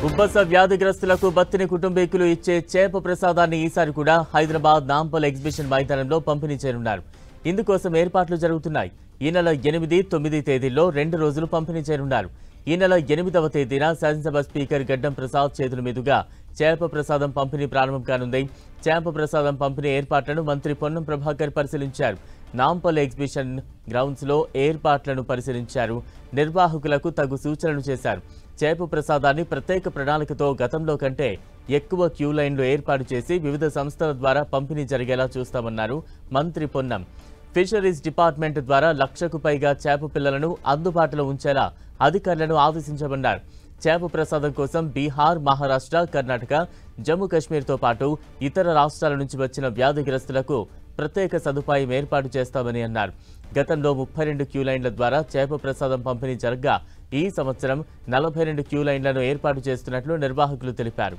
ఉబ్బస వ్యాధిగ్రస్తులకు బత్తిని కుటుంబీకులు ఇచ్చే చేప ప్రసాదాన్ని ఈసారి కూడా హైదరాబాద్ నాంపల్ ఎగ్జిబిషన్ మైదానంలో పంపిణీ చేయనున్నారు. ఇందుకోసం ఏర్పాట్లు జరుగుతున్నాయి. ఈ నెల 8, 9 తేదీల్లో 2 రోజులు పంపిణీ చేయనున్నారు. ఈ నెల 8వ తేదీన శాసనసభ స్పీకర్ గడ్డం ప్రసాద్ చేతుల మీదుగా చేప ప్రసాదం పంపిణీ ప్రారంభం కానుంది. చేప ప్రసాదం పంపిణీ ఏర్పాట్లను మంత్రి పొన్నం ప్రభాకర్ పరిశీలించారు. నాంపల్ ఎగ్జిబిషన్ గ్రౌండ్స్ లో ఏర్పాట్లను పరిశీలించారు. నిర్వాహకులకు తగు సూచనలు చేశారు. చేప ప్రసాదాన్ని ప్రత్యేక ప్రణాళికతో గతంలో కంటే ఎక్కువ క్యూ లైన్లు ఏర్పాటు చేసి వివిధ సంస్థల ద్వారా పంపిణీ జరిగేలా చూస్తామన్నారు మంత్రి పొన్నం. ఫిషరీస్ డిపార్ట్మెంట్ ద్వారా 1,00,000కు పైగా చేప పిల్లలను అందుబాటులో ఉంచేలా అధికారులను ఆదేశించమన్నారు. చేప ప్రసాదం కోసం బీహార్, మహారాష్ట్ర, కర్ణాటక, జమ్మూ కాశ్మీర్తో పాటు ఇతర రాష్ట్రాల నుంచి వచ్చిన వ్యాధిగ్రస్తులకు ప్రత్యేక సదుపాయం ఏర్పాటు చేస్తామని అన్నారు. గతంలో 32 క్యూ లైన్ల ద్వారా చేప ప్రసాదం పంపిణీ జరగ్గా ఈ సంవత్సరం 42 క్యూ లైన్లను ఏర్పాటు చేస్తున్నట్లు నిర్వాహకులు తెలిపారు.